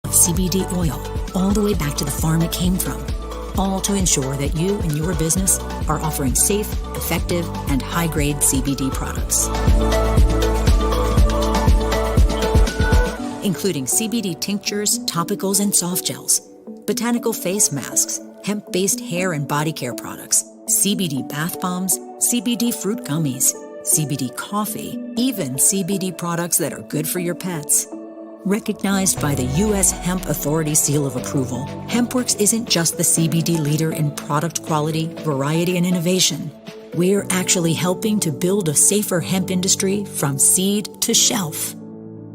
of CBD oil all the way back to the farm it came from, all to ensure that you and your business are offering safe, effective, and high-grade CBD products. Including CBD tinctures, topicals, and soft gels, botanical face masks, hemp-based hair and body care products, CBD bath bombs, CBD fruit gummies, CBD coffee, even CBD products that are good for your pets. Recognized by the U.S. Hemp Authority Seal of Approval, HempWorks isn't just the CBD leader in product quality, variety, and innovation. We're actually helping to build a safer hemp industry from seed to shelf.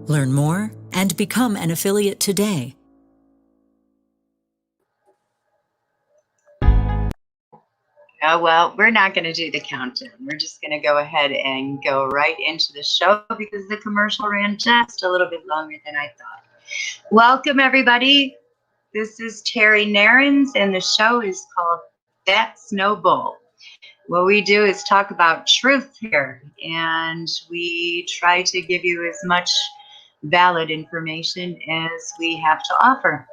Learn more and become an affiliate today. Oh, well, we're not going to do the countdown. We're just going to go ahead and go right into the show because the commercial ran just a little bit longer than I thought. Welcome, everybody. This is Terry Narins, and the show is called That's No Bull. What we do is talk about truth here, and we try to give you as much valid information as we have to offer.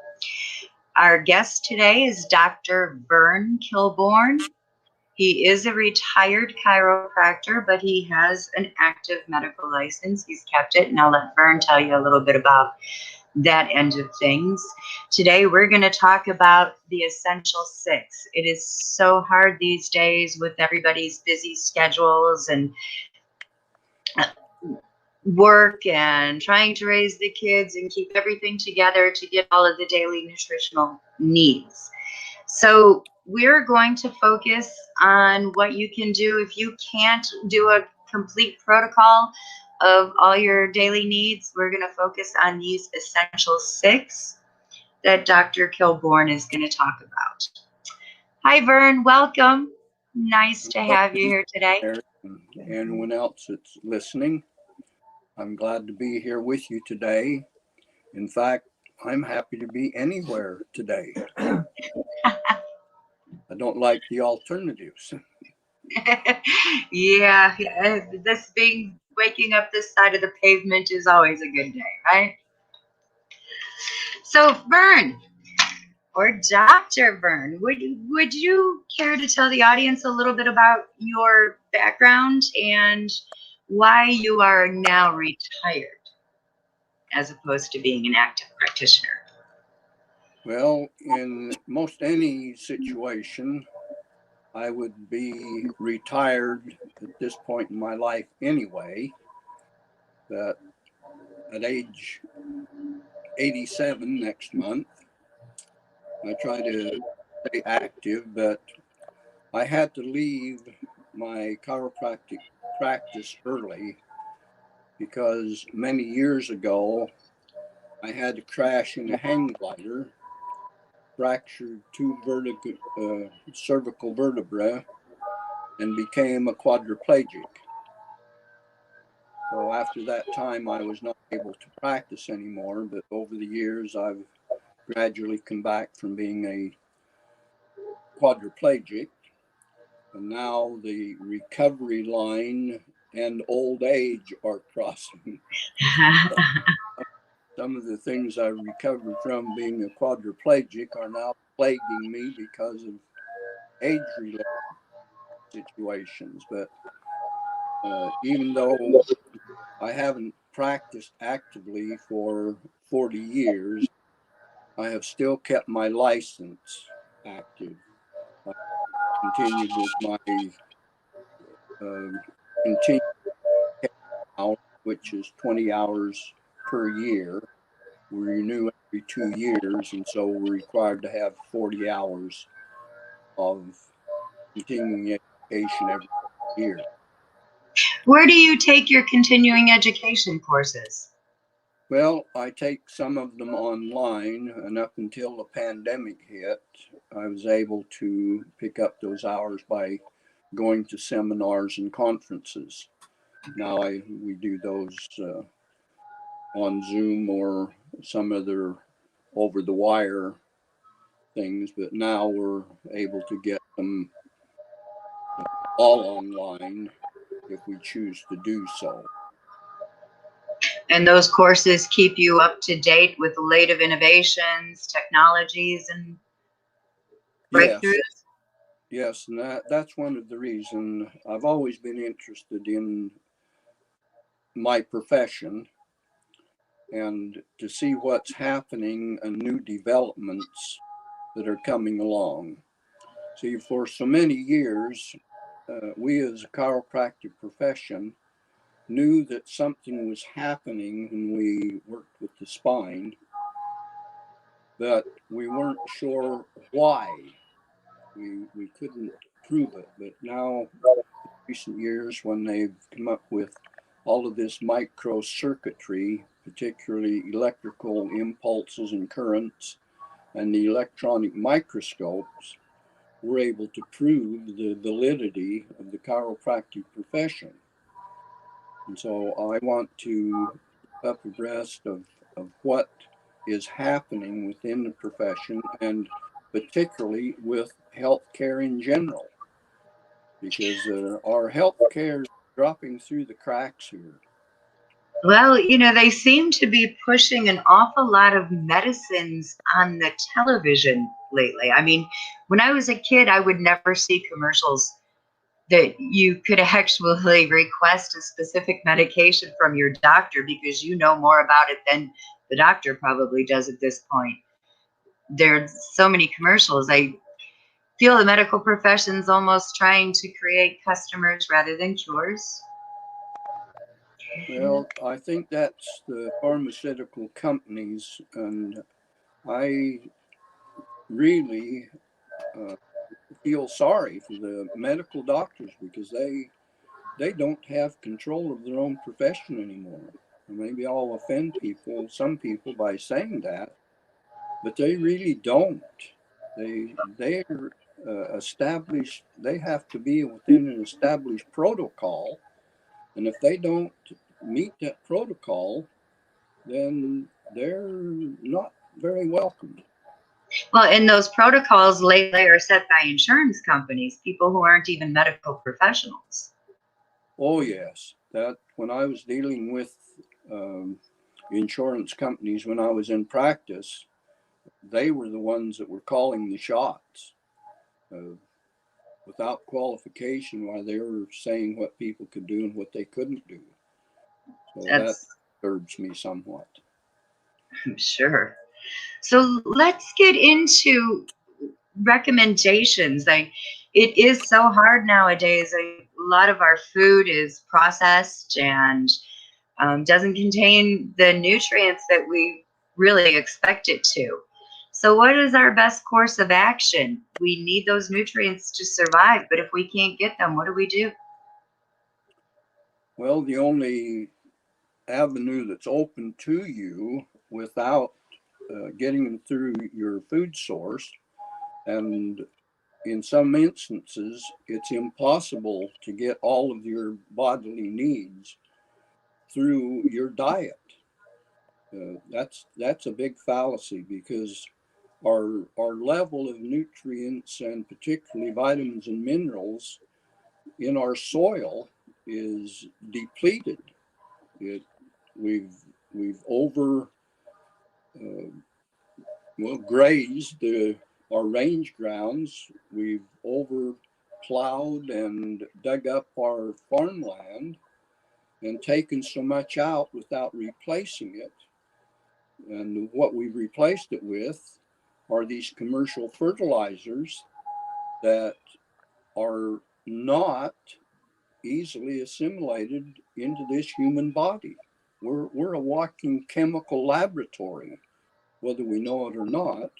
Our guest today is Dr. Vern Kilbourn. He is a retired chiropractor, but he has an active medical license. He's kept it, and I'll let Vern tell you a little bit about that end of things. Today, we're going to talk about the Essential Six. It is so hard these days with everybody's busy schedules and work and trying to raise the kids and keep everything together to get all of the daily nutritional needs. So we're going to focus on what you can do if you can't do a complete protocol of all your daily needs. We're going to focus on these Essential Six that Dr. Kilbourn is going to talk about. Hi, Vern. Welcome. Nice to have you here today. And anyone else that's listening, I'm glad to be here with you today. In fact, I'm happy to be anywhere today. I don't like the alternatives. Yeah, waking up this side of the pavement is always a good day, right? So, Vern, or Dr. Vern, would you care to tell the audience a little bit about your background and why you are now retired as opposed to being an active practitioner? Well, in most any situation, I would be retired at this point in my life anyway. But at age 87 next month, I try to stay active, but I had to leave my chiropractic practice early because many years ago, I had to crash in a hang glider, fractured two cervical vertebrae, and became a quadriplegic. So after that time, I was not able to practice anymore, but over the years, I've gradually come back from being a quadriplegic, and now the recovery line and old age are crossing. Some of the things I recovered from being a quadriplegic are now plaguing me because of age-related situations. But even though I haven't practiced actively for 40 years, I have still kept my license active. I continued with my continued hours, which is 20 hours per year. We renew every 2 years, and so we're required to have 40 hours of continuing education every year. Where do you take your continuing education courses? Well, I take some of them online, and up until the pandemic hit, I was able to pick up those hours by going to seminars and conferences. Now we do those on Zoom or some other over-the-wire things, but now we're able to get them all online if we choose to do so. And those courses keep you up to date with the latest innovations, technologies, and Yes, breakthroughs? yes, and that's one of the reasons I've always been interested in my profession and to see what's happening and new developments that are coming along. See, for so many years, we as a chiropractic profession knew that something was happening when we worked with the spine, but we weren't sure why. We couldn't prove it. But now, in recent years, when they've come up with all of this microcircuitry, particularly electrical impulses and currents, and the electronic microscopes, we're able to prove the validity of the chiropractic profession. And so I want to keep up abreast of what is happening within the profession and particularly with healthcare in general, because our healthcare is dropping through the cracks here. Well, they seem to be pushing an awful lot of medicines on the television lately. I mean, when I was a kid, I would never see commercials that you could actually request a specific medication from your doctor because you know more about it than the doctor probably does at this point. There's so many commercials. I feel the medical profession's almost trying to create customers rather than cures. Well, I think that's the pharmaceutical companies, and I really uh, feel sorry for the medical doctors because they don't have control of their own profession anymore. Maybe I'll offend some people by saying that, but they really don't. They're established. They have to be within an established protocol, and if they don't meet that protocol, then they're not very welcomed. Well, and those protocols lately are set by insurance companies, people who aren't even medical professionals. Oh yes, that when I was dealing with um, insurance companies when I was in practice, they were the ones that were calling the shots without qualification, while they were saying what people could do and what they couldn't do. So that That's disturbs me somewhat. I'm sure. So let's get into recommendations. It is so hard nowadays. A lot of our food is processed and doesn't contain the nutrients that we really expect it to. So, what is our best course of action? We need those nutrients to survive, but if we can't get them, what do we do? Well, the only avenue that's open to you without getting them through your food source, and in some instances, it's impossible to get all of your bodily needs through your diet. That's a big fallacy because our level of nutrients and particularly vitamins and minerals in our soil is depleted. It, we've we've over grazed our range grounds. We've over plowed and dug up our farmland and taken so much out without replacing it. And what we've replaced it with are these commercial fertilizers that are not easily assimilated into this human body. We're a walking chemical laboratory, whether we know it or not.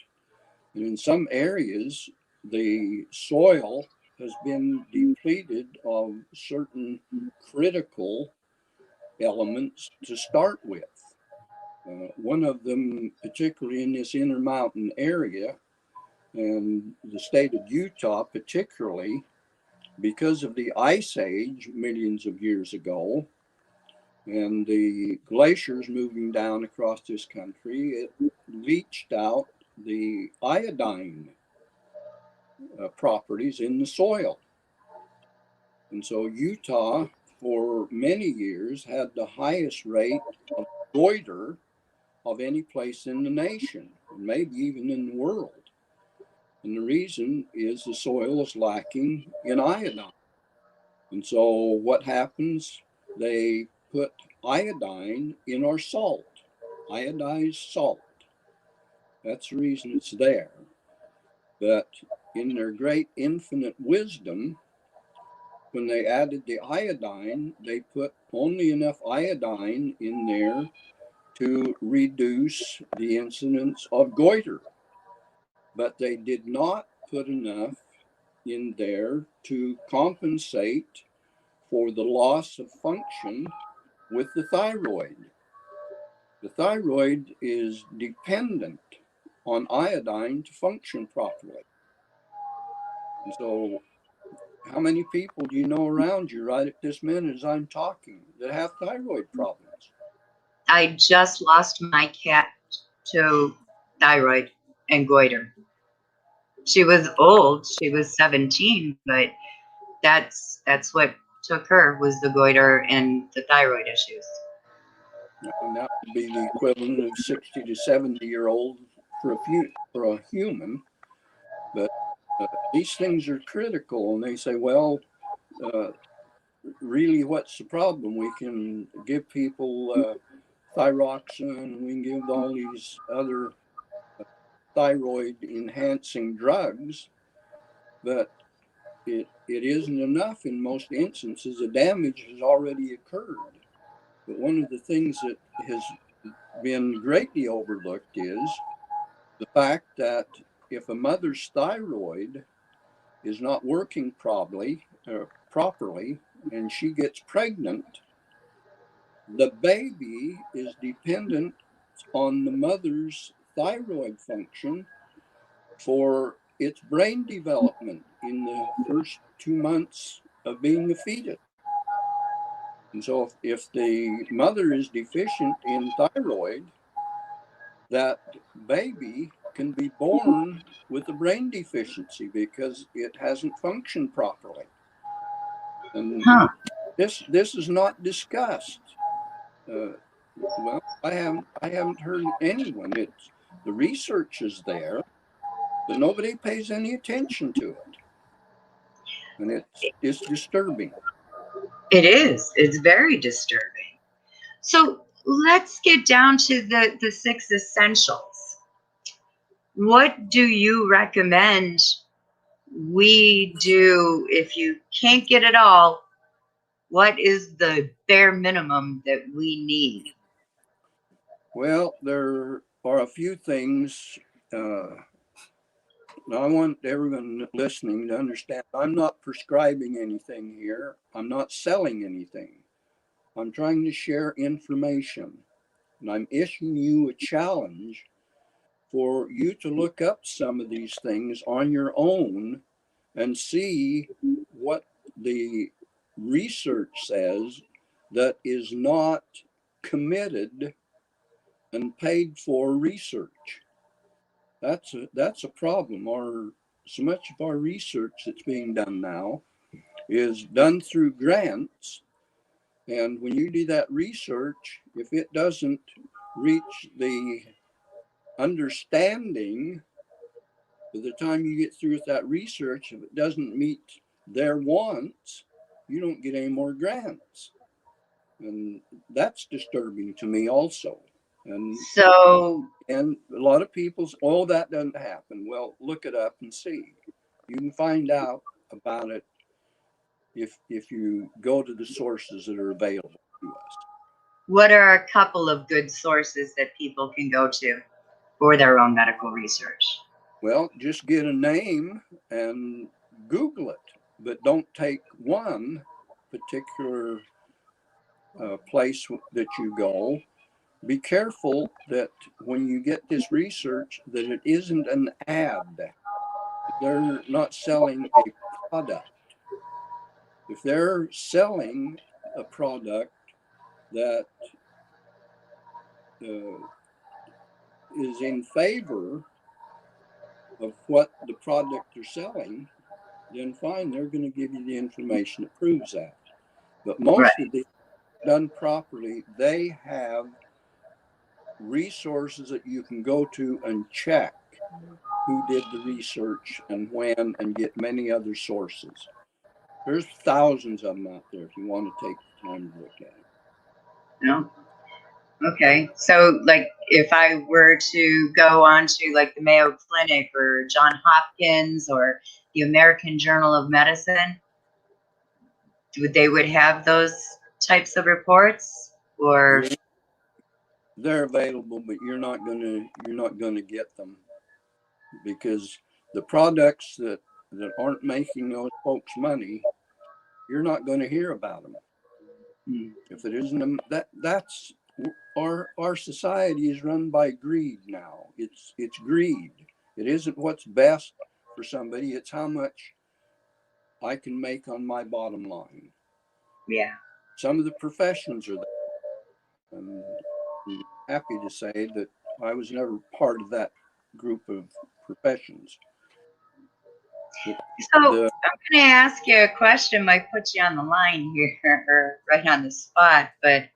And in some areas, the soil has been depleted of certain critical elements to start with. One of them, particularly in this Intermountain area and the state of Utah, particularly because of the ice age millions of years ago and the glaciers moving down across this country, it leached out the iodine properties in the soil. And so Utah, for many years, had the highest rate of goiter of any place in the nation, and maybe even in the world. And the reason is the soil is lacking in iodine. And so what happens? They put iodine in our salt, iodized salt. That's the reason it's there. But in their great infinite wisdom, when they added the iodine, they put only enough iodine in there to reduce the incidence of goiter. But they did not put enough in there to compensate for the loss of function with the thyroid. The thyroid is dependent on iodine to function properly. And so, how many people do you know around you right at this minute as I'm talking that have thyroid problems? I just lost my cat to thyroid and goiter. She was old. She was 17, but that's what took her was the goiter and the thyroid issues. And that would be the equivalent of 60 to 70-year-old for a human. But these things are critical, and they say, well, really, what's the problem? We can give people thyroxine, we can give all these other thyroid enhancing drugs, but it isn't enough in most instances. The damage has already occurred. But one of the things that has been greatly overlooked is the fact that if a mother's thyroid is not working properly, and she gets pregnant, the baby is dependent on the mother's thyroid function for its brain development in the first 2 months of being a fetus. And so if the mother is deficient in thyroid, that baby can be born with a brain deficiency because it hasn't functioned properly. And this is not discussed. Well, I haven't heard anyone. The research is there, but nobody pays any attention to it, and it's disturbing. It is. It's very disturbing. So let's get down to the 6 essentials. What do you recommend we do if you can't get it all? What is the bare minimum that we need? Well, there are a few things. Now, I want everyone listening to understand I'm not prescribing anything here. I'm not selling anything. I'm trying to share information. And I'm issuing you a challenge for you to look up some of these things on your own and see what the research says that is not committed and paid for research. That's a problem. So much of our research that's being done now is done through grants, and when you do that research, if it doesn't reach the understanding by the time you get through with that research, if it doesn't meet their wants, you don't get any more grants. And that's disturbing to me also. And a lot of people say, oh, that doesn't happen. Well, look it up and see. You can find out about it if you go to the sources that are available to us. What are a couple of good sources that people can go to for their own medical research? Well, just get a name and Google it, but don't take one particular place that you go. Be careful that when you get this research, that it isn't an ad. They're not selling a product. If they're selling a product that is in favor of what the product they're selling, then fine, they're going to give you the information that proves that. But most of the done properly, they have resources that you can go to and check who did the research and when, and get many other sources. There's thousands of them out there if you want to take the time to look at it. No. Okay. So like if I were to go on to like the Mayo Clinic or John Hopkins or the American Journal of Medicine, they would have those types of reports, or they're available, but you're not gonna get them, because the products that aren't making those folks money, you're not going to hear about them. If it isn't that's our society is run by greed now. It's greed. It isn't what's best for somebody. It's how much I can make on my bottom line. Yeah. Some of the professions are there. And I'm happy to say that I was never part of that group of professions. So I'm going to ask you a question. Might put you on the line here, right on the spot, but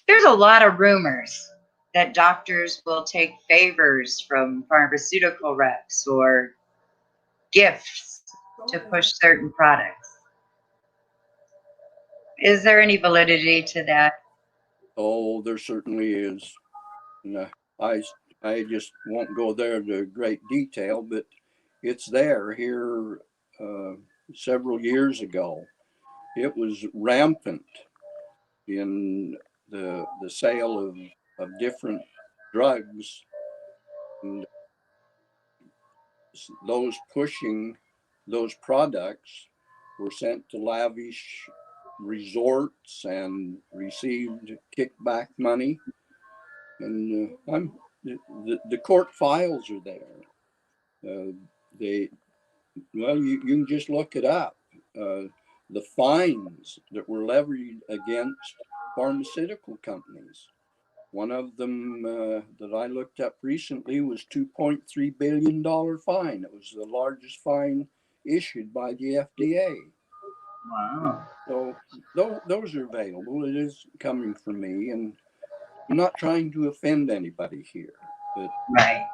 there's a lot of rumors that doctors will take favors from pharmaceutical reps or gifts to push certain products. Is there any validity to that? Oh, there certainly is. And I just won't go there to great detail, but it's there. Here several years ago, it was rampant in the sale of different drugs, and those pushing those products were sent to lavish resorts and received kickback money. And the court files are there. You can just look it up. The fines that were levied against pharmaceutical companies. One of them that I looked up recently was $2.3 billion fine. It was the largest fine issued by the FDA. Wow. So those are available. It is coming from me, and I'm not trying to offend anybody here, but Right.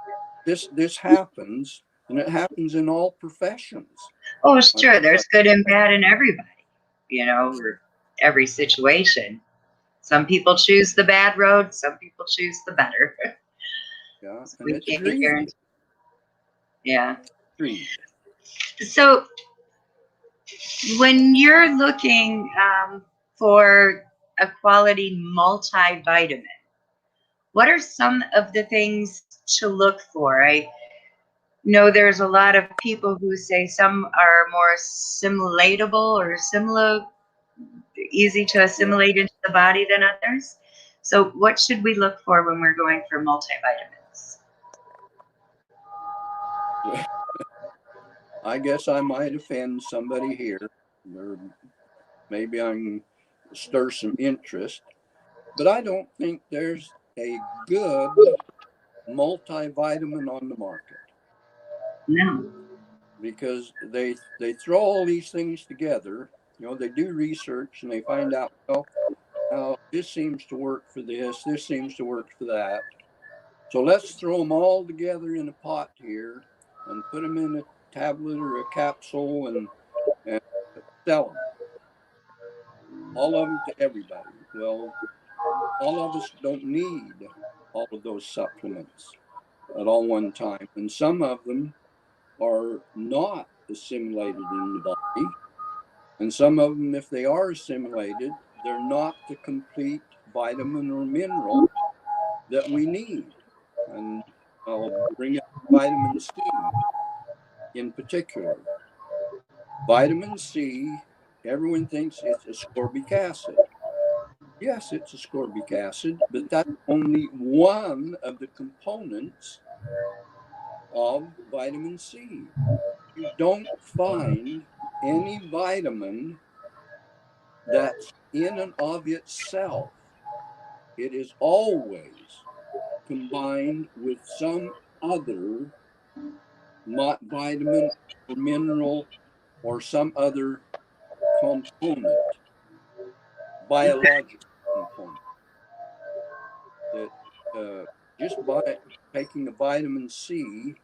this happens, and it happens in all professions. Oh, sure. There's good and bad in everybody, or every situation. Some people choose the bad road. Some people choose the better. Yeah, So and we it's can't greed. guarantee. Yeah. Greed. So when you're looking for a quality multivitamin, what are some of the things to look for? I know there's a lot of people who say some are more assimilatable or easy to assimilate into the body than others. So what should we look for when we're going for multivitamins? I guess I might offend somebody here, or maybe I'm stir some interest, but I don't think there's a good multivitamin on the market, No. because they throw all these things together. They do research and they find out, well, now this seems to work for this seems to work for that. So let's throw them all together in a pot here and put them in a tablet or a capsule and sell them. All of them to everybody. Well, all of us don't need all of those supplements at all one time. And some of them are not assimilated in the body. And some of them, if they are assimilated, they're not the complete vitamin or mineral that we need. And I'll bring up vitamin C in particular. Vitamin C, everyone thinks it's ascorbic acid. Yes, it's ascorbic acid, but that's only one of the components of vitamin C. You don't find any vitamin that's in and of itself. It is always combined with some other vitamin or mineral or some other component, biological component just by taking a vitamin C,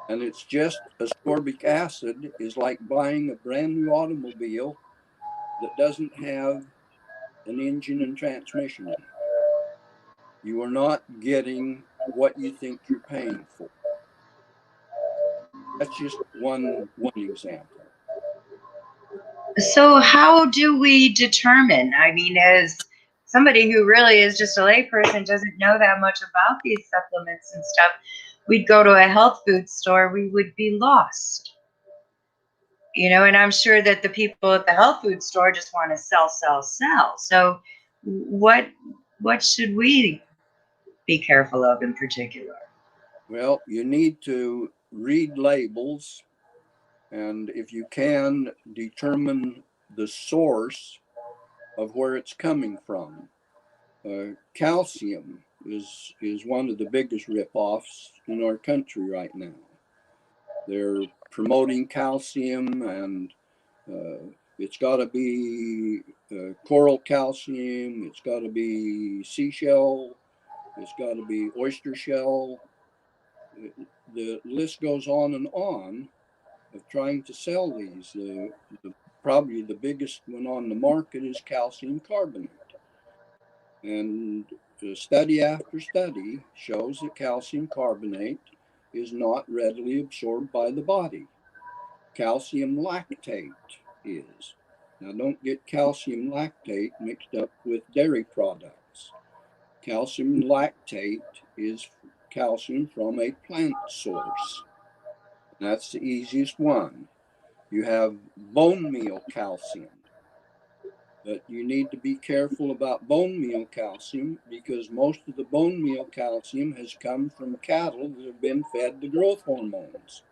and it's just ascorbic acid, is like buying a brand new automobile that doesn't have an engine and transmission in it. You are not getting what you think you're paying for. That's just one example. So how do we determine? I mean, as somebody who really is just a layperson, doesn't know that much about these supplements and stuff, we'd go to a health food store, we would be lost. You know, and I'm sure that the people at the health food store just want to sell, sell, sell. So what should we be careful of in particular? Well, you need to read labels, and if you can, determine the source of where it's coming from. Calcium is one of the biggest ripoffs in our country right now. They're promoting calcium, and it's got to be coral calcium, it's got to be seashell, it's got to be oyster shell. The list goes on and on of trying to sell these. Probably the biggest one on the market is calcium carbonate. And study after study shows that calcium carbonate is not readily absorbed by the body. Calcium lactate is. Now, don't get calcium lactate mixed up with dairy products. Calcium lactate is calcium from a plant source. That's the easiest one. You have bone meal calcium. But you need to be careful about bone meal calcium, because most of the bone meal calcium has come from cattle that have been fed the growth hormones.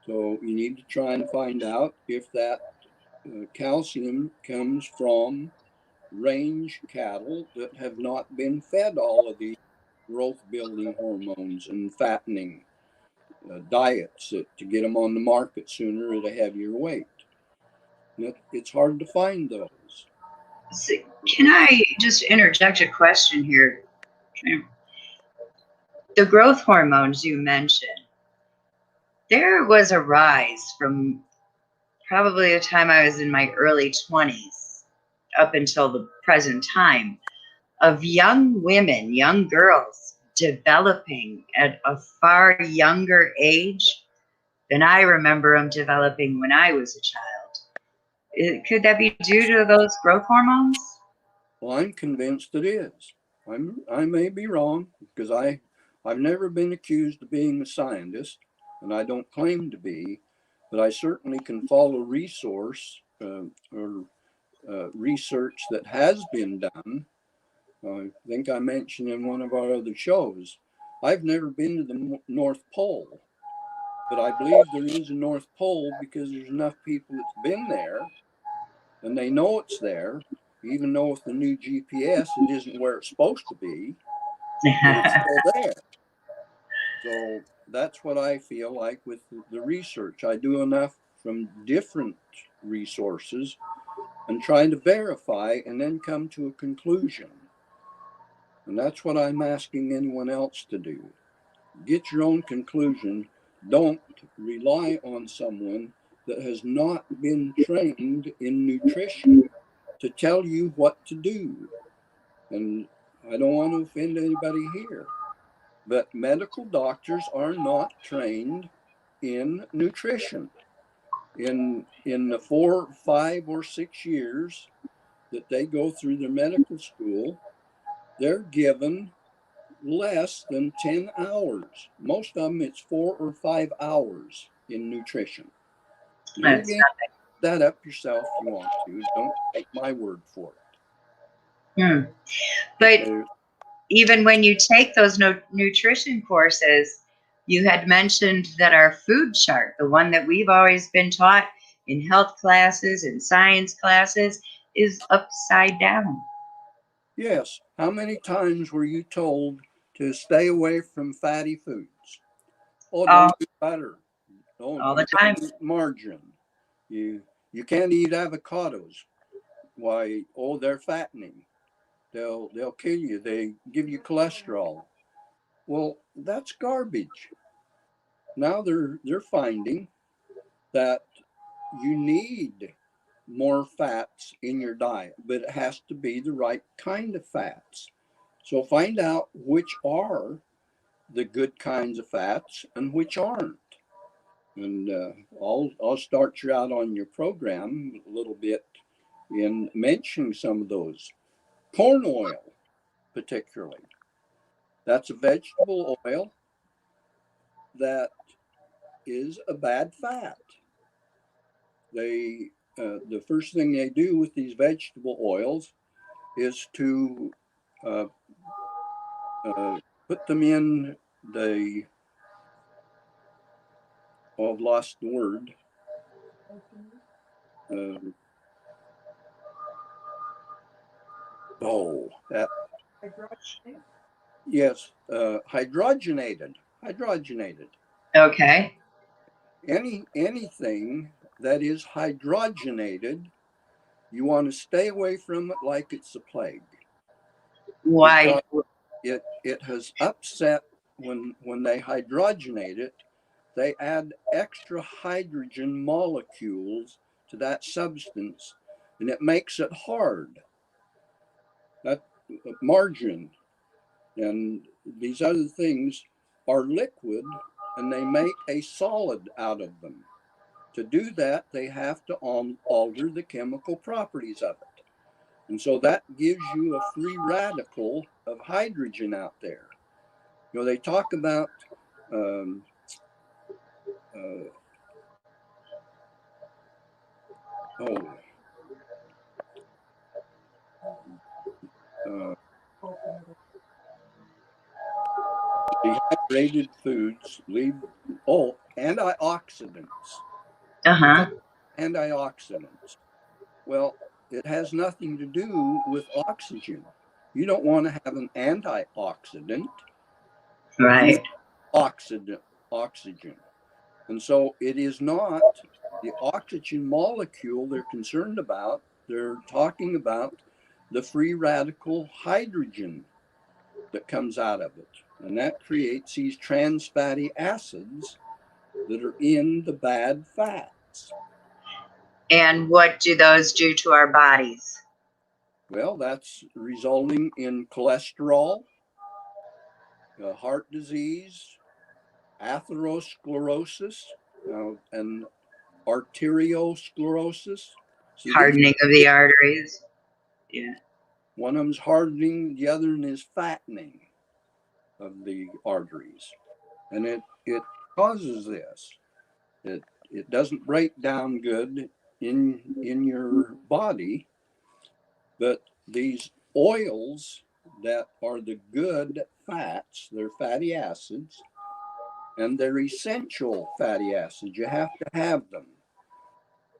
So you need to try and find out if that calcium comes from range cattle that have not been fed all of the growth building hormones and fattening diets to get them on the market sooner at a heavier weight. It's hard to find those. So can I just interject a question here? The growth hormones you mentioned, there was a rise from probably the time I was in my early 20s up until the present time of young women, young girls developing at a far younger age than I remember them developing when I was a child. Could that be due to those growth hormones? Well, I'm convinced it is. I may be wrong, because I've never been accused of being a scientist, and I don't claim to be, but I certainly can follow resource or research that has been done. I think I mentioned in one of our other shows, I've never been to the North Pole, but I believe there is a North Pole because there's enough people that's been there, and they know it's there. Even though with the new GPS, it isn't where it's supposed to be, but it's still there. So that's what I feel like with the research. I do enough from different resources and try to verify and then come to a conclusion. And that's what I'm asking anyone else to do. Get your own conclusion. Don't rely on someone that has not been trained in nutrition to tell you what to do. And I don't want to offend anybody here, but medical doctors are not trained in nutrition. In the 4, 5, or 6 years that they go through their medical school, they're given less than 10 hours. Most of them, it's 4 or 5 hours in nutrition. Now, you can make that up yourself if you want to. Don't take my word for it. But even when you take those nutrition courses, you had mentioned that our food chart, the one that we've always been taught in health classes and science classes, is upside down. Yes. How many times were you told to stay away from fatty foods? Oh, don't eat butter. All the time. Don't eat margarine. You can't eat avocados. Why? Oh, they're fattening. They'll kill you. They give you cholesterol. Well, that's garbage. Now they're finding that you need more fats in your diet, but it has to be the right kind of fats. So find out which are the good kinds of fats and which aren't. And I'll start you out on your program a little bit in mentioning some of those. Corn oil, particularly. That's a vegetable oil that is a bad fat. The first thing they do with these vegetable oils is to uh, put them in the, oh, I've lost the word. That, yes, hydrogenated. Okay. Anything that is hydrogenated, you want to stay away from it like it's a plague. Why? Because it has upset when they hydrogenate it, they add extra hydrogen molecules to that substance, and it makes it hard. That margarine and these other things are liquid, and they make a solid out of them. To do that, they have to alter the chemical properties of it. And so that gives you a free radical of hydrogen out there. You know, they talk about dehydrated foods leave, antioxidants. Uh-huh. Antioxidants. Well, it has nothing to do with oxygen. You don't want to have an antioxidant. You Right. oxygen. And so it is not the oxygen molecule they're concerned about. They're talking about the free radical hydrogen that comes out of it. And that creates these trans fatty acids that are in the bad fats. And what do those do to our bodies? Well, that's resulting in cholesterol, heart disease, atherosclerosis, and arteriosclerosis. See, Hardening of the arteries. Yeah. one of them's hardening, the other one is fattening of the arteries. And it causes this. It doesn't break down good in your body, but these oils that are the good fats, they're fatty acids, and they're essential fatty acids. You have to have them.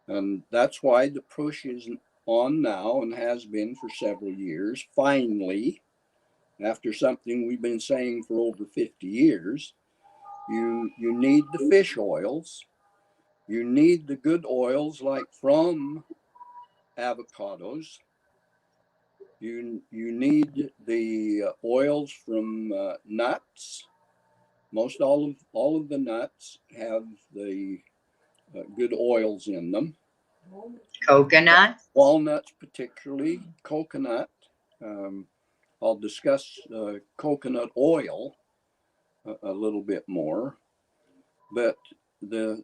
And that's why the push is on now and has been for several years. Finally, after something we've been saying for over 50 years, you need the fish oils. You need the good oils like from avocados. You need the oils from nuts. Most all of the nuts have the good oils in them. Coconut. Walnuts, particularly coconut. I'll discuss coconut oil a little bit more, but the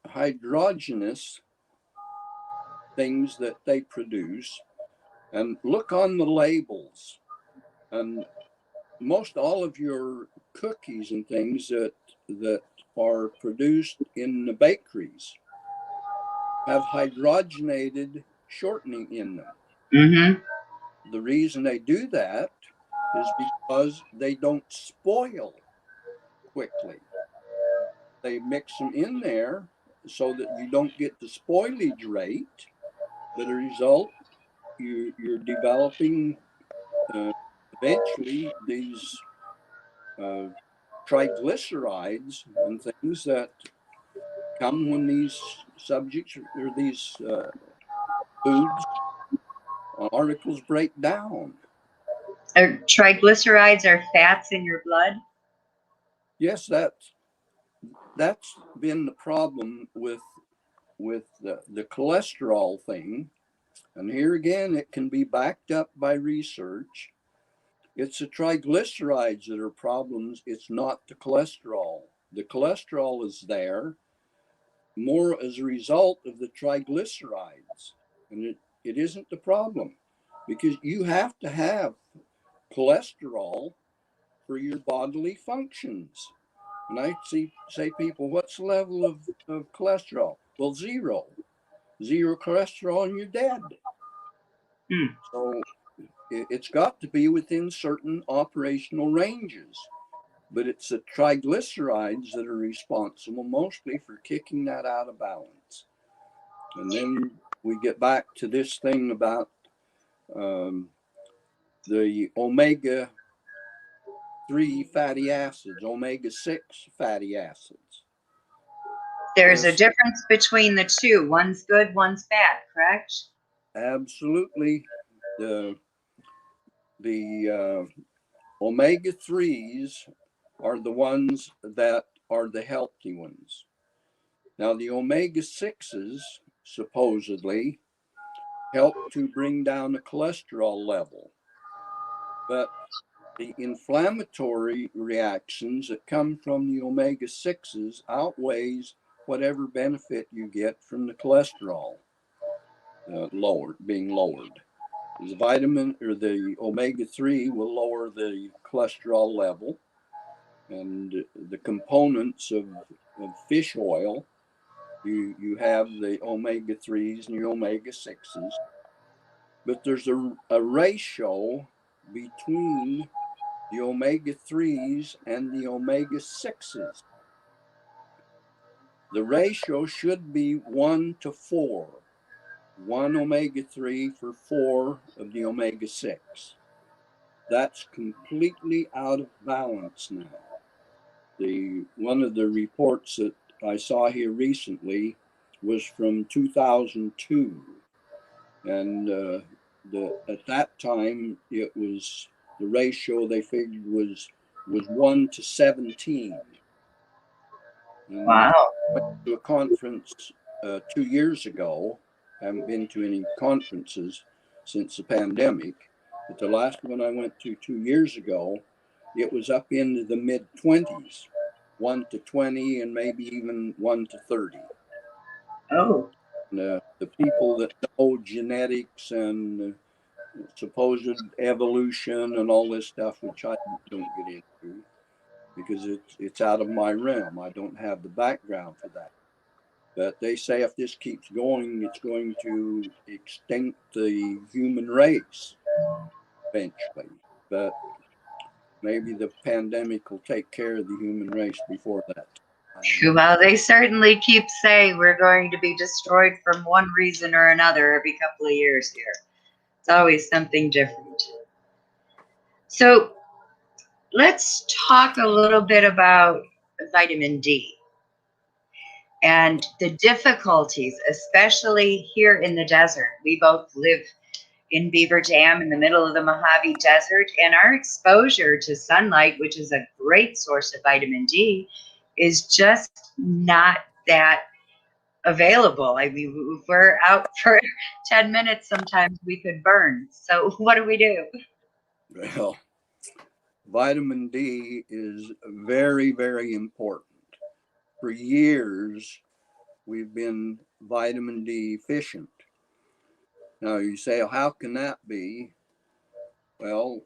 hydrogenous things that they produce, and look on the labels, and most all of your cookies and things that are produced in the bakeries have hydrogenated shortening in them. Mm-hmm. The reason they do that is because they don't spoil quickly. They mix them in there so that you don't get the spoilage rate. But as a result, you're developing eventually these triglycerides and things that come when these subjects or these foods articles break down. Triglycerides are fats in your blood? Yes, that's been the problem with the cholesterol thing. And here again, it can be backed up by research. It's the triglycerides that are problems. It's not the cholesterol. The cholesterol is there more as a result of the triglycerides. And it isn't the problem, because you have to have cholesterol for your bodily functions. And I say people, what's the level of cholesterol? Well, zero. Zero cholesterol and you're dead. So it's got to be within certain operational ranges. But it's the triglycerides that are responsible mostly for kicking that out of balance. And then we get back to this thing about the omega-3 fatty acids, omega-6 fatty acids. There's a difference between the two. One's good, one's bad, correct? Absolutely. The omega-3s are the ones that are the healthy ones. Now, the omega-6s supposedly help to bring down the cholesterol level, but the inflammatory reactions that come from the omega-6s outweighs whatever benefit you get from the cholesterol being lowered. The vitamin or the omega-3 will lower the cholesterol level, and the components of fish oil, you have the omega-3s and your omega-6s, but there's a ratio between the omega-3s and the omega-6s. The ratio should be 1 to 4. 1 omega-3 for 4 of the omega-6. That's completely out of balance now. One of the reports that I saw here recently was from 2002, and at that time it was the ratio they figured was 1 to 17. And Wow. I went to a conference 2 years ago. I haven't been to any conferences since the pandemic, but the last one I went to 2 years ago, it was up into the mid-20s, 1 to 20, and maybe even 1 to 30. Oh. And, the people that know genetics and supposed evolution and all this stuff, which I don't get into because it's out of my realm. I don't have the background for that. But they say if this keeps going, it's going to extinct the human race eventually. But maybe the pandemic will take care of the human race before that. Well, they certainly keep saying we're going to be destroyed from one reason or another every couple of years here. It's always something different. So let's talk a little bit about vitamin D and the difficulties, especially here in the desert. We both live in Beaver Dam in the middle of the Mojave Desert, and our exposure to sunlight, which is a great source of vitamin D, is just not that available. I mean, if we're out for 10 minutes, sometimes we could burn. So what do we do? Well, vitamin D is very, very important. For years, we've been vitamin D deficient. Now you say, well, how can that be? Well,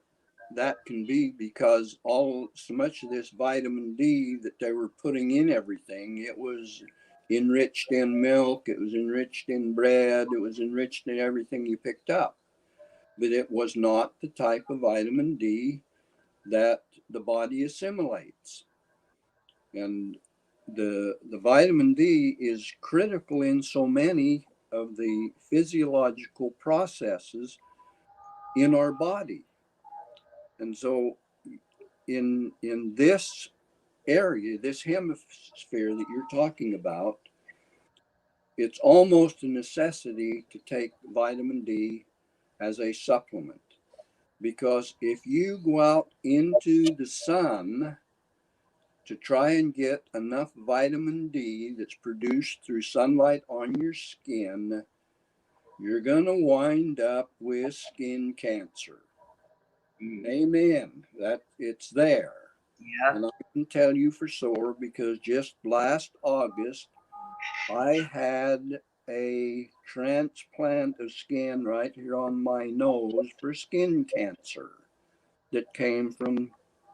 that can be because so much of this vitamin D that they were putting in everything, it was enriched in milk, it was enriched in bread, it was enriched in everything you picked up. But it was not the type of vitamin D that the body assimilates. And the vitamin D is critical in so many of the physiological processes in our body. And so in this area, this hemisphere that you're talking about, it's almost a necessity to take vitamin D as a supplement. Because if you go out into the sun to try and get enough vitamin D that's produced through sunlight on your skin, you're going to wind up with skin cancer. Amen. That it's there. Yeah. And I can tell you for sure because just last August, I had a transplant of skin right here on my nose for skin cancer that came from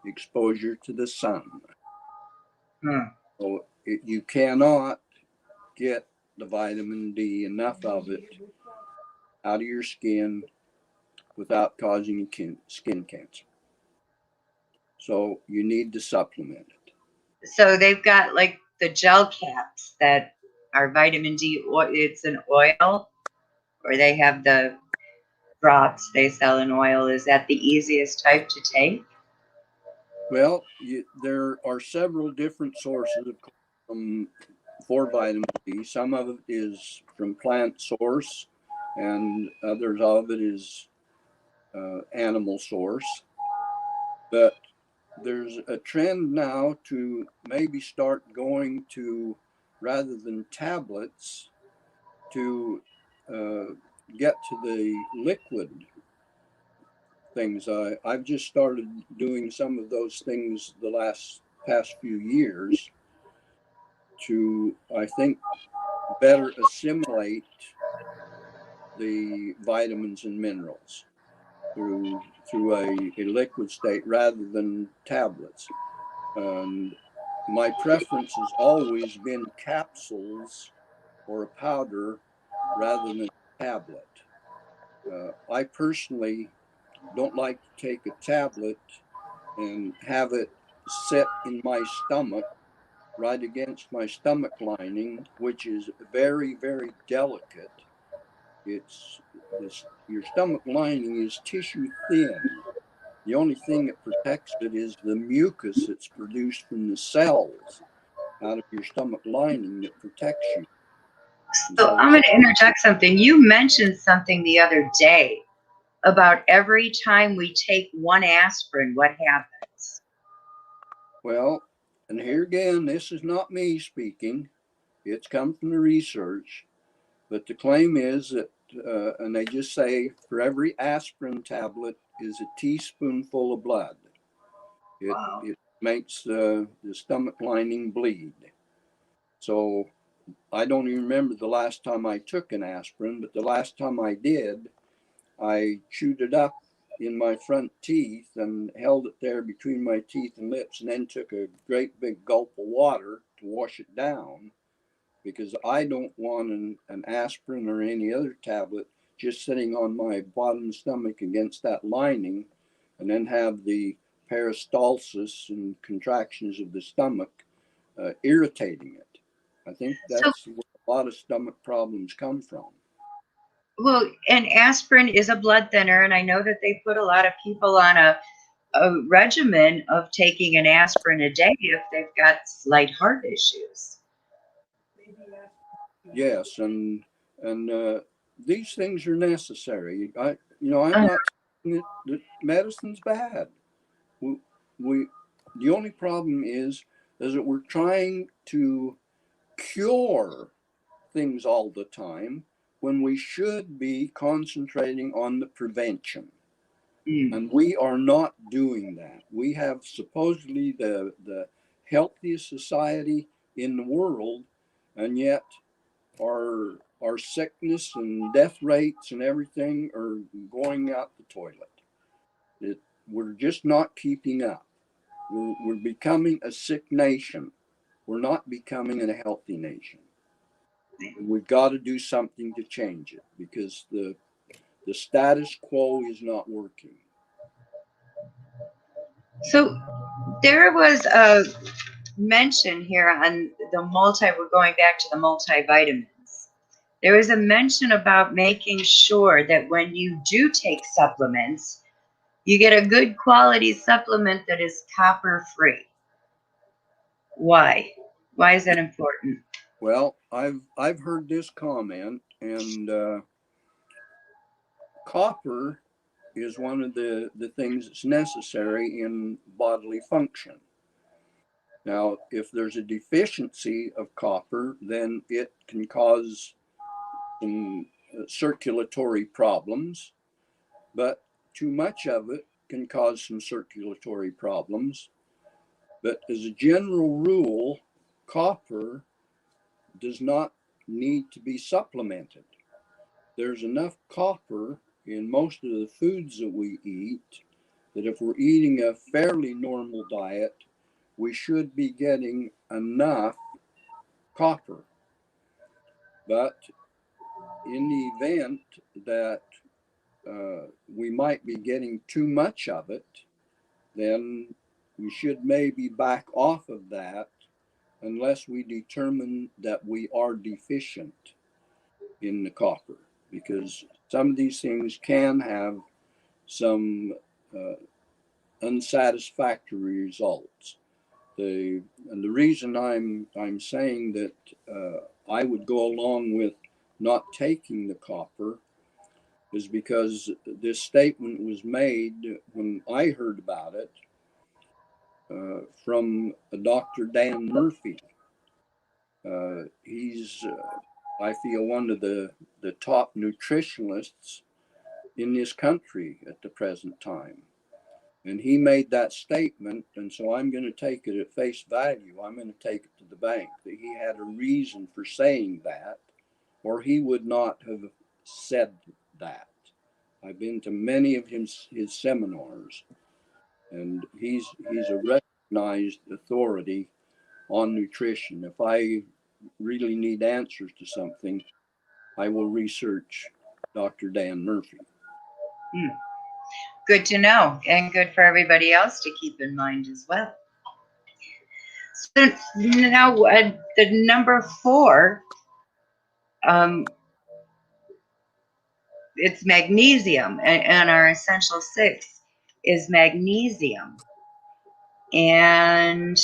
exposure to the sun. So you cannot get the vitamin D, enough of it, out of your skin without causing skin cancer. So you need to supplement it. So they've got like the gel caps that are vitamin D. It's an oil, or they have the drops they sell in oil. Is that the easiest type to take? Well, there are several different sources for vitamin D. Some of it is from plant source, and others of it is animal source. But there's a trend now to maybe start going to, rather than tablets, to get to the liquid things. I've just started doing some of those things the past few years to, I think, better assimilate the vitamins and minerals through a liquid state rather than tablets. And my preference has always been capsules or a powder rather than a tablet. I personally don't like to take a tablet and have it sit in my stomach right against my stomach lining, which is very, very delicate. Your stomach lining is tissue thin. The only thing that protects it is the mucus that's produced from the cells out of your stomach lining that protects you. So I'm going to interject something. You mentioned something the other day about every time we take one aspirin, what happens? Well, and here again, this is not me speaking. It's come from the research. But the claim is that, and they just say for every aspirin tablet is a teaspoonful of blood. It makes the stomach lining bleed. So I don't even remember the last time I took an aspirin, but the last time I did, I chewed it up in my front teeth and held it there between my teeth and lips, and then took a great big gulp of water to wash it down, because I don't want an aspirin or any other tablet just sitting on my bottom stomach against that lining, and then have the peristalsis and contractions of the stomach irritating it. I think that's where a lot of stomach problems come from. Well, and aspirin is a blood thinner, and I know that they put a lot of people on a regimen of taking an aspirin a day if they've got slight heart issues. Yes, and these things are necessary. I'm not saying that medicine's bad. We the only problem is that we're trying to cure things all the time when we should be concentrating on the prevention. And we are not doing that. We have supposedly the healthiest society in the world, and yet our sickness and death rates and everything are going out the toilet. We're just not keeping up. We're becoming a sick nation. We're not becoming a healthy nation. We've got to do something to change it, because the status quo is not working. So there was a mention here on we're going back to the multivitamins. There was a mention about making sure that when you do take supplements, you get a good quality supplement that is copper free. Why? Why is that important? Well, I've heard this comment, and copper is one of the things that's necessary in bodily function. Now, if there's a deficiency of copper, then it can cause some circulatory problems, but too much of it can cause some circulatory problems. But as a general rule, copper does not need to be supplemented. There's enough copper in most of the foods that we eat that if we're eating a fairly normal diet, we should be getting enough copper. But in the event that we might be getting too much of it, then we should maybe back off of that unless we determine that we are deficient in the copper, because some of these things can have some unsatisfactory results. And the reason I'm saying that I would go along with not taking the copper is because this statement was made when I heard about it from Dr. Dan Murphy. He's, I feel, one of the top nutritionalists in this country at the present time. And he made that statement, and so I'm going to take it at face value. I'm going to take it to the bank that he had a reason for saying that, or he would not have said that. I've been to many of his seminars, and he's a recognized authority on nutrition. If I really need answers to something, I will research Dr. Dan Murphy. Good to know, and good for everybody else to keep in mind as well. So now the number 4, it's magnesium, and our essential 6 is magnesium. And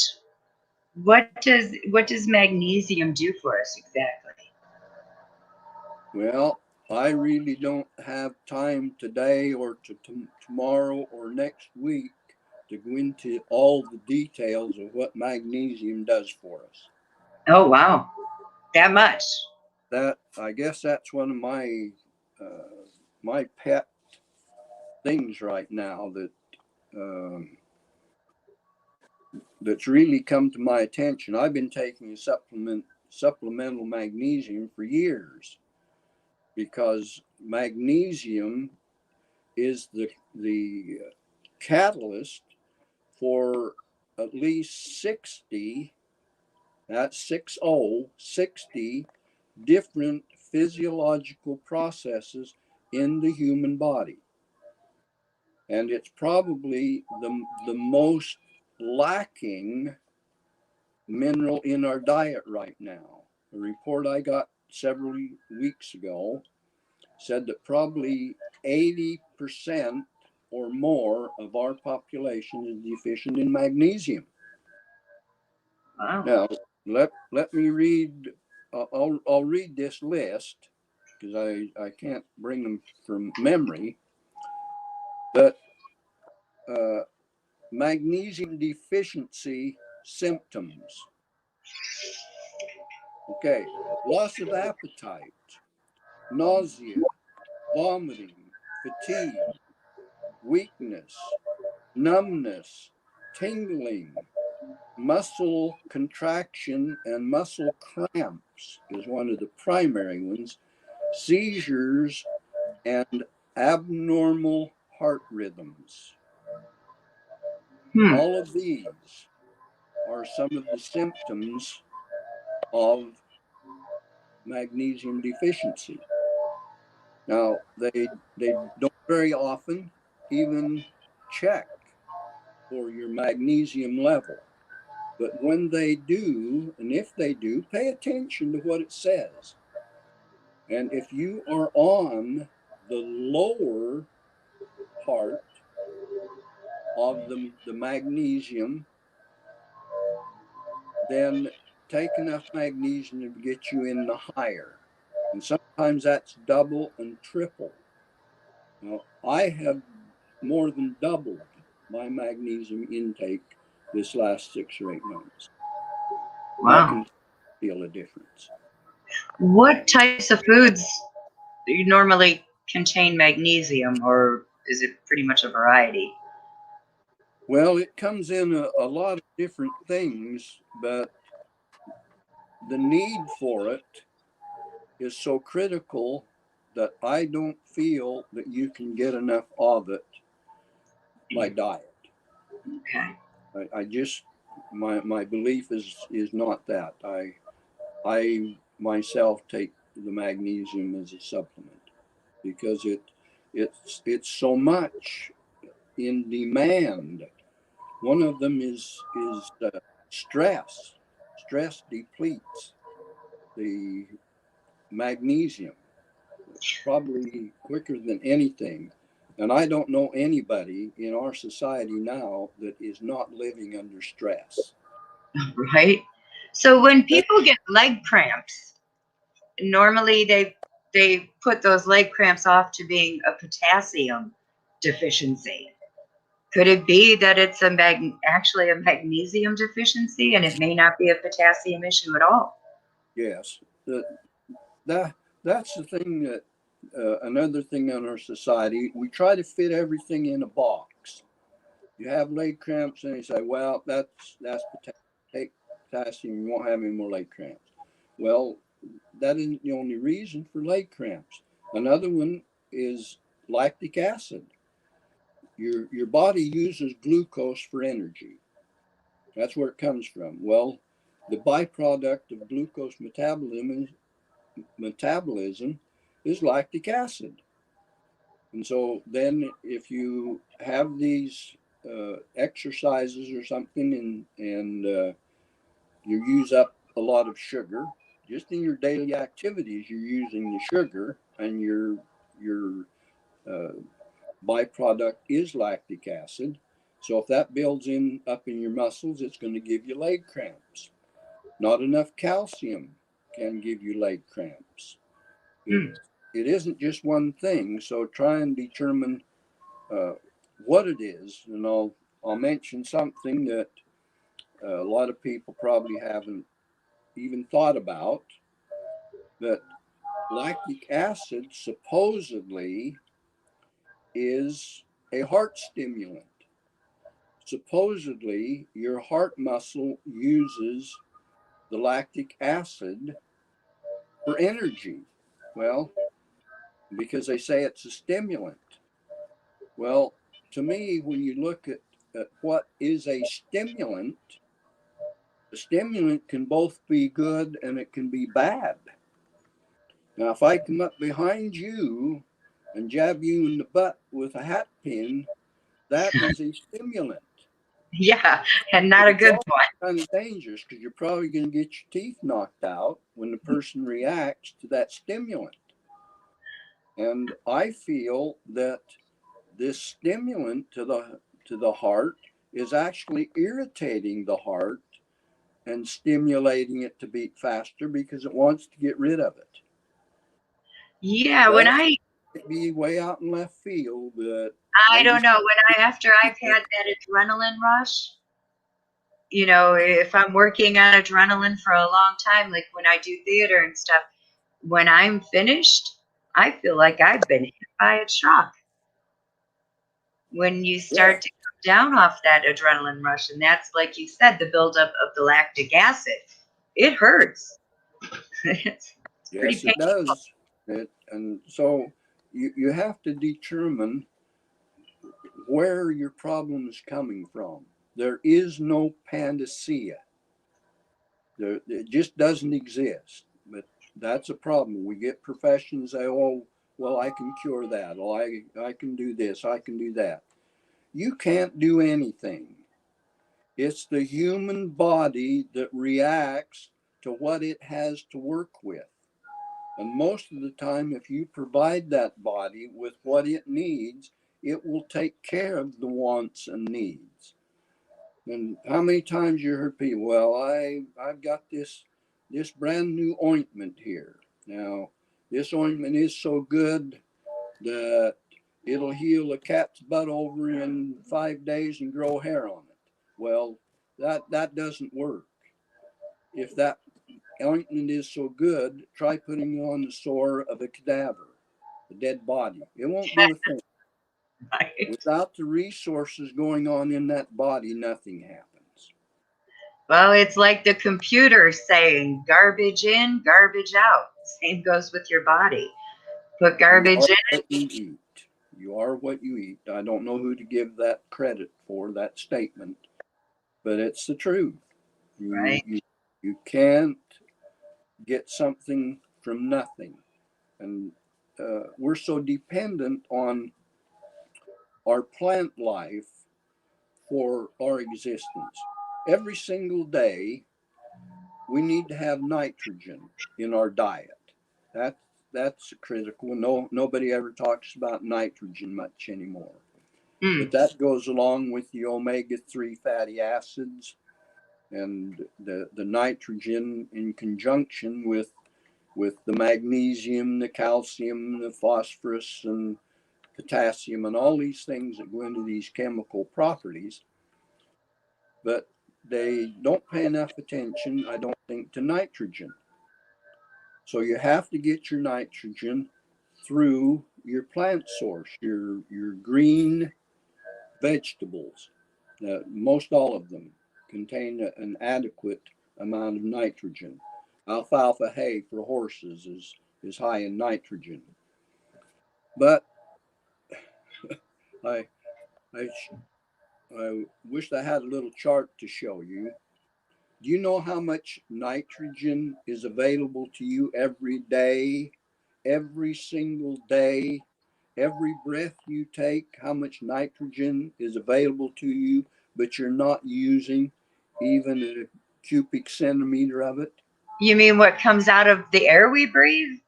what does magnesium do for us exactly? Well, I really don't have time today or tomorrow or next week to go into all the details of what magnesium does for us. Oh, wow. That much? That, I guess that's one of my my pet things right now that's really come to my attention. I've been taking a supplemental magnesium for years because magnesium is the catalyst for at least 60, that's 60 different physiological processes in the human body. And it's probably the most lacking mineral in our diet right now. A report I got several weeks ago said that probably 80% or more of our population is deficient in magnesium. Wow. Now, let me read, I'll read this list because I can't bring them from memory, but magnesium deficiency symptoms. Okay, loss of appetite, nausea, vomiting, fatigue, weakness, numbness, tingling, muscle contraction, and muscle cramps is one of the primary ones, seizures, and abnormal heart rhythms. All of these are some of the symptoms of magnesium deficiency. Now, they don't very often even check for your magnesium level. But when they do, and if they do, pay attention to what it says. And if you are on the lower part of the magnesium, then take enough magnesium to get you in the higher. And sometimes that's double and triple. Now, I have more than doubled my magnesium intake this last 6 or 8 months, and I Wow. can feel a difference. What types of foods do you normally contain magnesium, or is it pretty much a variety? Well, it comes in a lot of different things, but the need for it is so critical that I don't feel that you can get enough of it by diet. Okay. I just my belief is not that. I myself take the magnesium as a supplement because it's so much in demand. One of them is stress. Stress depletes the magnesium probably quicker than anything. And I don't know anybody in our society now that is not living under stress. Right. So when people get leg cramps, normally they put those leg cramps off to being a potassium deficiency. Could it be that it's actually a magnesium deficiency, and it may not be a potassium issue at all? Yes, that that's the thing that another thing in our society, we try to fit everything in a box. You have leg cramps, and you say, "Well, that's potassium. Take potassium, you won't have any more leg cramps." Well, that isn't the only reason for leg cramps. Another one is lactic acid. Your body uses glucose for energy. That's where it comes from. Well, the byproduct of glucose metabolism is lactic acid. And so then if you have these exercises or something and you use up a lot of sugar, just in your daily activities, you're using the sugar and your uh, byproduct is lactic acid. So if that builds in up in your muscles, it's going to give you leg cramps. Not enough calcium can give you leg cramps. It Hmm. it isn't just one thing. So try and determine uh, what it is, and I'll mention something that a lot of people probably haven't even thought about. That lactic acid supposedly is a heart stimulant. Supposedly, your heart muscle uses the lactic acid for energy. Well, because they say it's a stimulant. Well, to me, when you look at what is a stimulant, the stimulant can both be good and it can be bad. Now, if I come up behind you and jab you in the butt with a hat pin, that is a stimulant. Yeah, and not But a it's good also one. kind of dangerous because you're probably going to get your teeth knocked out when the person reacts to that stimulant. And I feel that this stimulant to the heart is actually irritating the heart and stimulating it to beat faster because it wants to get rid of it. Yeah, when That I might be way out in left field, but I don't maybe know, after I've had that adrenaline rush, if I'm working on adrenaline for a long time, like when I do theater and stuff, when I'm finished, I feel like I've been hit by a truck. When you yeah, start to come down off that adrenaline rush, and that's like you said, the buildup of the lactic acid, it hurts. it's pretty yes, it painful. does. And so you have to determine where your problem is coming from. There is no panacea. It just doesn't exist. But that's a problem. We get professions say, "Oh, well, I can cure that. Oh, I can do this. I can do that." You can't do anything. It's the human body that reacts to what it has to work with. And most of the time, if you provide that body with what it needs, it will take care of the wants and needs. And how many times you heard people, "Well, I've got this brand new ointment here. Now, this ointment is so good that it'll heal a cat's butt over in 5 days and grow hair on it. Well, that doesn't work. If that ointment is so good, try putting it on the sore of a cadaver, a dead body. It won't do a thing. Right. Without the resources going on in that body, nothing happens. Well, it's like the computer saying garbage in, garbage out. Same goes with your body. Put garbage in. What you eat. You are what you eat. I don't know who to give that credit for, that statement, but it's the truth. Right. You can't get something from nothing. And we're so dependent on our plant life for our existence. Every single day, we need to have nitrogen in our diet. That's critical. Nobody ever talks about nitrogen much anymore. But that goes along with the omega-3 fatty acids and the nitrogen in conjunction with the magnesium, the calcium, the phosphorus, and potassium, and all these things that go into these chemical properties. But they don't pay enough attention, I don't think, to nitrogen. So you have to get your nitrogen through your plant source, your green vegetables. Most all of them contain an adequate amount of nitrogen. Alfalfa hay for horses is high in nitrogen. But I wished I had a little chart to show you. Do you know how much nitrogen is available to you every day, every single day, every breath you take, how much nitrogen is available to you, but you're not using even a cubic centimeter of it? You mean what comes out of the air we breathe?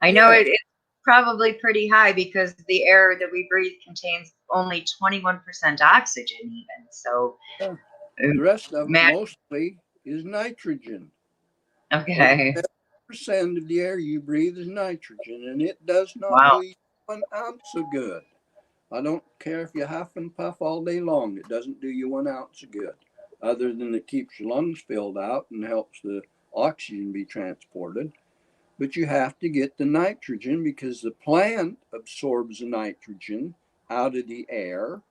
I know Yes. it's probably pretty high because the air that we breathe contains only 21% oxygen even. So, The rest of it mostly is nitrogen. Over okay. 70% of the air you breathe is nitrogen, and it does not Wow. do you 1 ounce of good. I don't care if you huff and puff all day long. It doesn't do you 1 ounce of good, other than it keeps your lungs filled out and helps the oxygen be transported. But you have to get the nitrogen because the plant absorbs the nitrogen out of the air.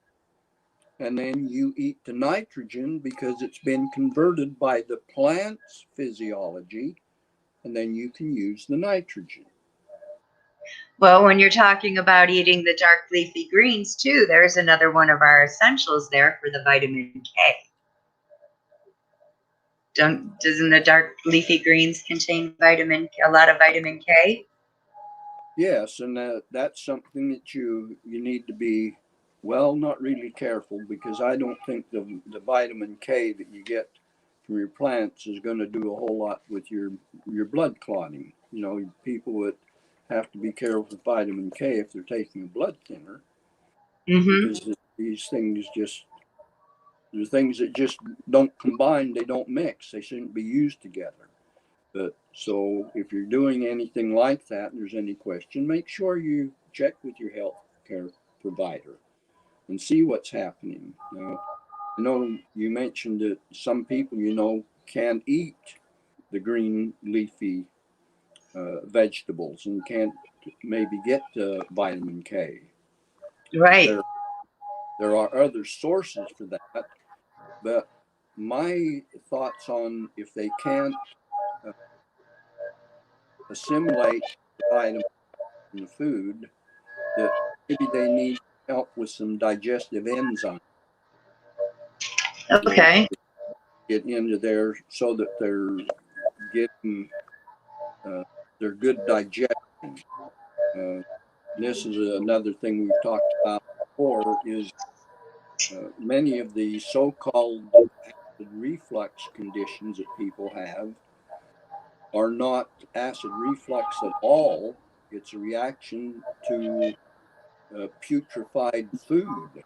And then you eat the nitrogen because it's been converted by the plant's physiology. And then you can use the nitrogen. Well, when you're talking about eating the dark leafy greens too, there's another one of our essentials there for the vitamin K. Doesn't the dark leafy greens contain a lot of vitamin K? Yes, and that's something that you need to be, well, not really careful, because I don't think the vitamin K that you get from your plants is going to do a whole lot with your blood clotting. You know, people would have to be careful with vitamin K if they're taking a blood thinner, because these things they're things that just don't combine, they don't mix, they shouldn't be used together. But so if you're doing anything like that and there's any question, make sure you check with your health care provider and see what's happening. Now, I know you mentioned that some people, can't eat the green leafy vegetables and can't maybe get vitamin K. Right. There are other sources for that, but my thoughts on if they can't assimilate the vitamin in the food, that maybe they need help with some digestive enzymes Okay. to get into there so that they're getting their good digestion. This is another thing we've talked about before, is many of the so-called acid reflux conditions that people have are not acid reflux at all. It's a reaction to putrefied food.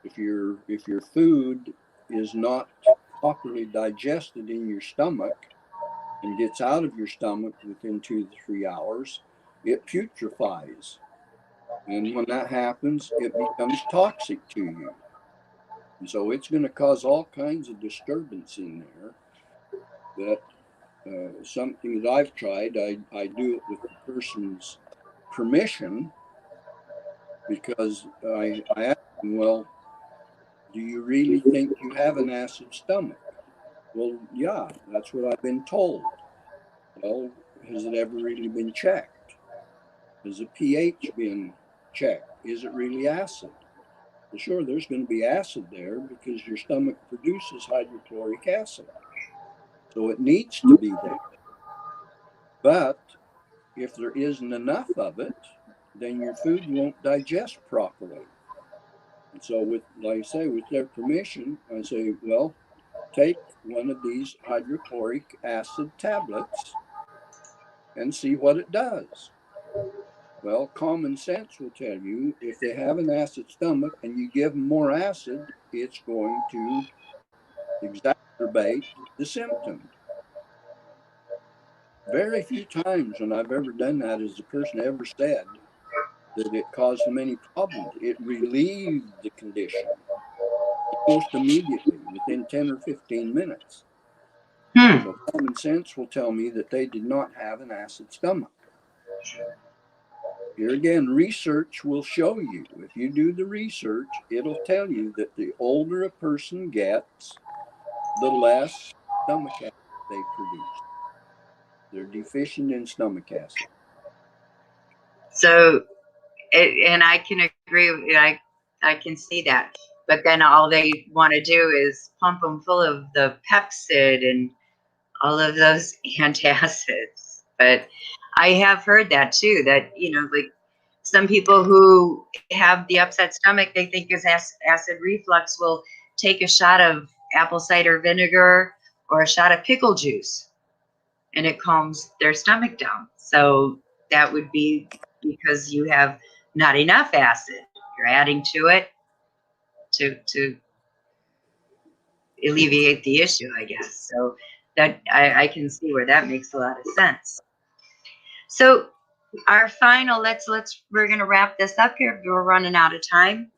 If your food is not properly digested in your stomach and gets out of your stomach within 2 to 3 hours, it putrefies. And when that happens, it becomes toxic to you. And so it's going to cause all kinds of disturbance in there that something that I've tried, I do it with the person's permission, because I ask them, well, do you really think you have an acid stomach? Well, yeah, that's what I've been told. Well, has it ever really been checked? Has the pH been checked? Is it really acid? Well, sure, there's going to be acid there because your stomach produces hydrochloric acid. So it needs to be there. But if there isn't enough of it, then your food won't digest properly. And so, with, like I say, with their permission, I say, well, take one of these hydrochloric acid tablets and see what it does. Well, common sense will tell you if they have an acid stomach and you give them more acid, it's going to exacerbate the symptom. Very few times when I've ever done that has the person ever said that it caused them any problems. It relieved the condition almost immediately, within 10 or 15 minutes. So common sense will tell me that they did not have an acid stomach. Here again, research will show you. If you do the research, it'll tell you that the older a person gets, the less stomach acid they produce. They're deficient in stomach acid. So, and I can agree. I can see that. But then all they want to do is pump them full of the Pepsid and all of those antacids. But I have heard that too, that, like some people who have the upset stomach, they think is acid reflux, will take a shot of apple cider vinegar or a shot of pickle juice, and it calms their stomach down. So that would be because you have not enough acid. You're adding to it to alleviate the issue, I guess. So that I can see where that makes a lot of sense. So our final, we're gonna wrap this up here. We're running out of time.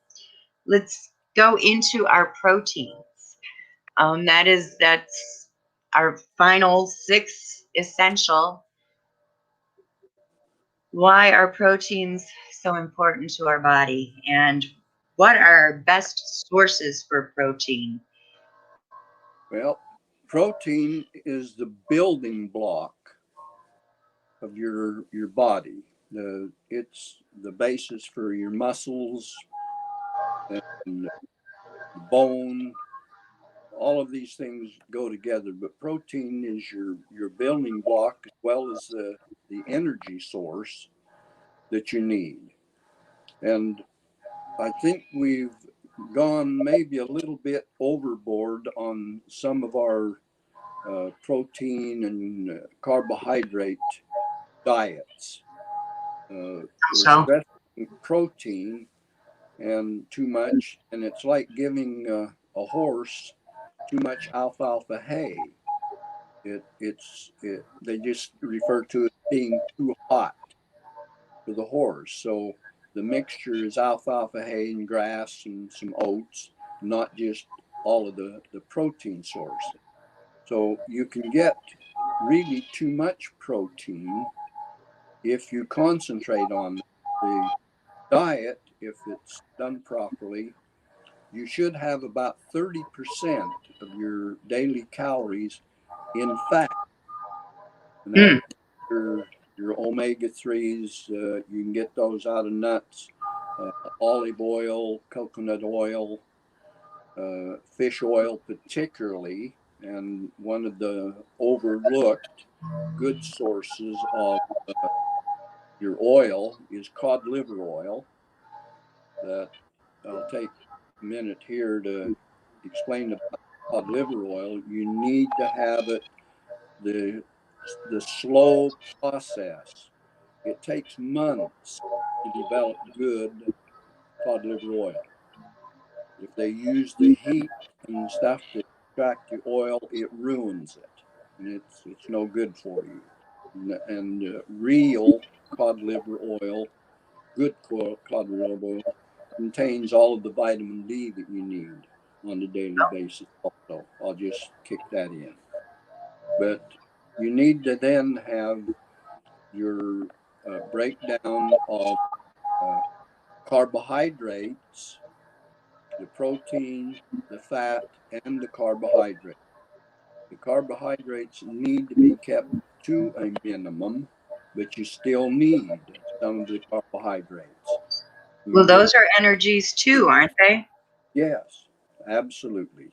Let's go into our proteins. That's our final 6 essential. Why are proteins so important to our body, and what are our best sources for protein? Well, protein is the building block of your body. It's the basis for your muscles and bone. All of these things go together, but protein is your building block as well as the energy source that you need. And I think we've gone maybe a little bit overboard on some of our protein and carbohydrate diets. We're So, stressing protein and too much, and it's like giving a horse too much alfalfa hay. They just refer to it being too hot for the horse. So the mixture is alfalfa hay and grass and some oats, not just all of the protein source. So you can get really too much protein if you concentrate on the diet. If it's done properly, you should have about 30% of your daily calories in fat. And that your omega-3s, you can get those out of nuts, olive oil, coconut oil, fish oil particularly. And one of the overlooked good sources of your oil is cod liver oil. That I'll take a minute here to explain about cod liver oil. You need to have it the slow process. It takes months to develop good cod liver oil. If they use the heat and stuff to extract the oil, it ruins it, and it's no good for you. And real cod liver oil good cod liver oil contains all of the vitamin D that you need on a daily basis also. I'll just kick that in. But you need to then have your breakdown of carbohydrates, the protein, the fat, and the carbohydrate. The carbohydrates need to be kept to a minimum, but you still need some of the carbohydrates. Well, those are energies too, aren't they? Yes, absolutely.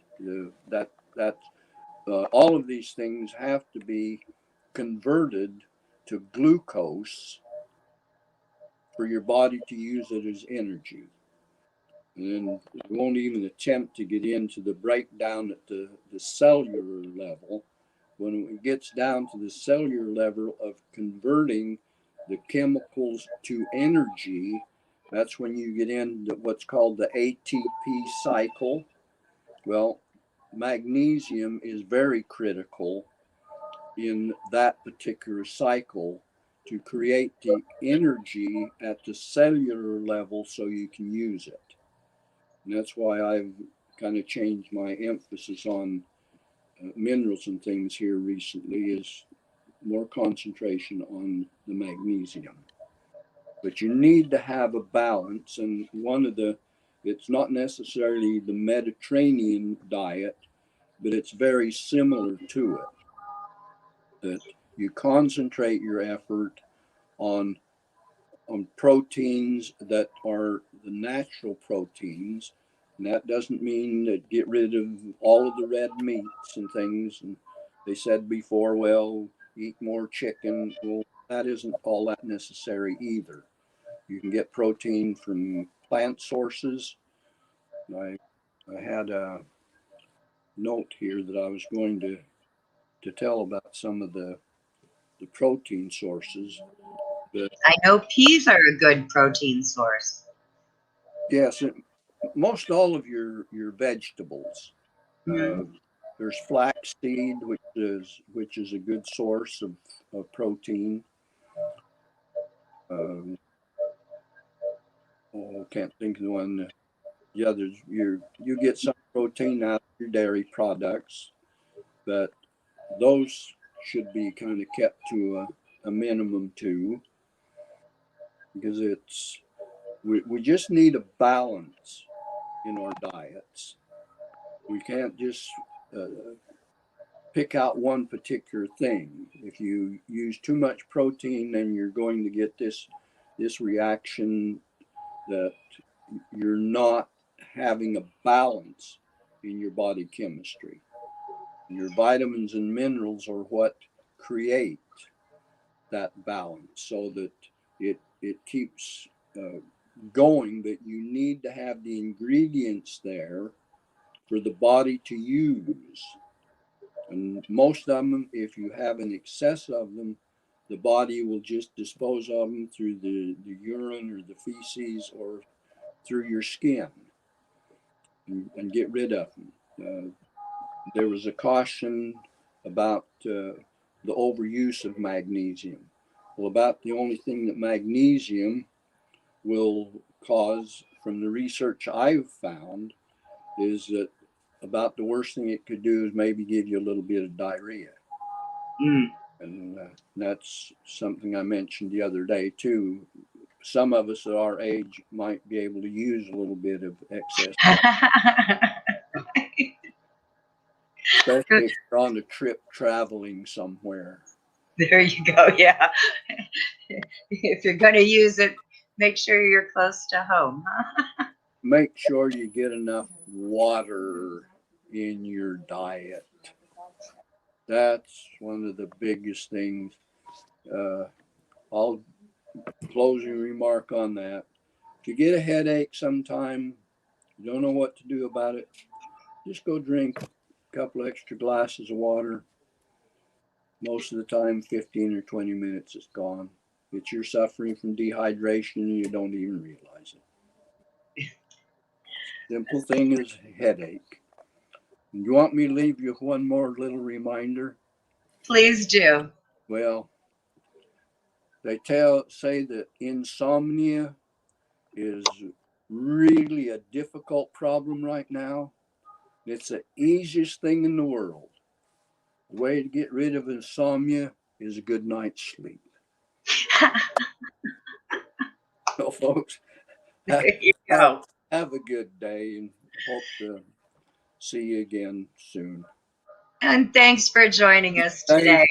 All of these things have to be converted to glucose for your body to use it as energy. And we won't even attempt to get into the breakdown at the cellular level. When it gets down to the cellular level of converting the chemicals to energy, that's when you get into what's called the ATP cycle. Well, magnesium is very critical in that particular cycle to create the energy at the cellular level so you can use it. And that's why I've kind of changed my emphasis on minerals and things here recently, is more concentration on the magnesium. But you need to have a balance, and it's not necessarily the Mediterranean diet, but it's very similar to it. That you concentrate your effort on proteins that are the natural proteins. And that doesn't mean that get rid of all of the red meats and things. And they said before, well, eat more chicken. Well, that isn't all that necessary either. You can get protein from plant sources. I had a note here that I was going to tell about some of the protein sources. But I know peas are a good protein source. yes, most all of your vegetables. There's flaxseed, which is a good source of protein. Can't think of the one. Yeah, you get some protein out of your dairy products, but those should be kind of kept to a minimum too, because we just need a balance in our diets. We can't just pick out one particular thing. If you use too much protein, then you're going to get this reaction that you're not having a balance in your body chemistry. Your vitamins and minerals are what create that balance, so that it keeps going. But you need to have the ingredients there for the body to use. And most of them, if you have an excess of them, the body will just dispose of them through the urine or the feces or through your skin and get rid of them. There was a caution about the overuse of magnesium. Well, about the only thing that magnesium will cause, from the research I've found, is that about the worst thing it could do is maybe give you a little bit of diarrhea. And that's something I mentioned the other day too. Some of us at our age might be able to use a little bit of excess, especially if you're on a trip traveling somewhere. There you go. Yeah. If you're going to use it, make sure you're close to home. Make sure you get enough water in your diet. That's one of the biggest things. I'll closing remark on that. If you get a headache sometime, you don't know what to do about it, just go drink a couple extra glasses of water. Most of the time, 15 or 20 minutes, it's gone. It's you're suffering from dehydration and you don't even realize it. Simple thing is headache. You want me to leave you with one more little reminder? Please do. Well, they say that insomnia is really a difficult problem right now. It's the easiest thing in the world. The way to get rid of insomnia is a good night's sleep. So, folks, There you go. have a good day and hope to see you again soon. And thanks for joining us today.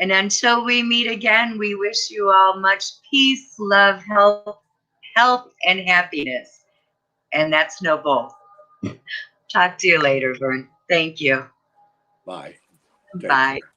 And until we meet again, we wish you all much peace, love, health, and happiness. And that's no bull. Talk to you later, Vern. Thank you. Bye. Bye. Care.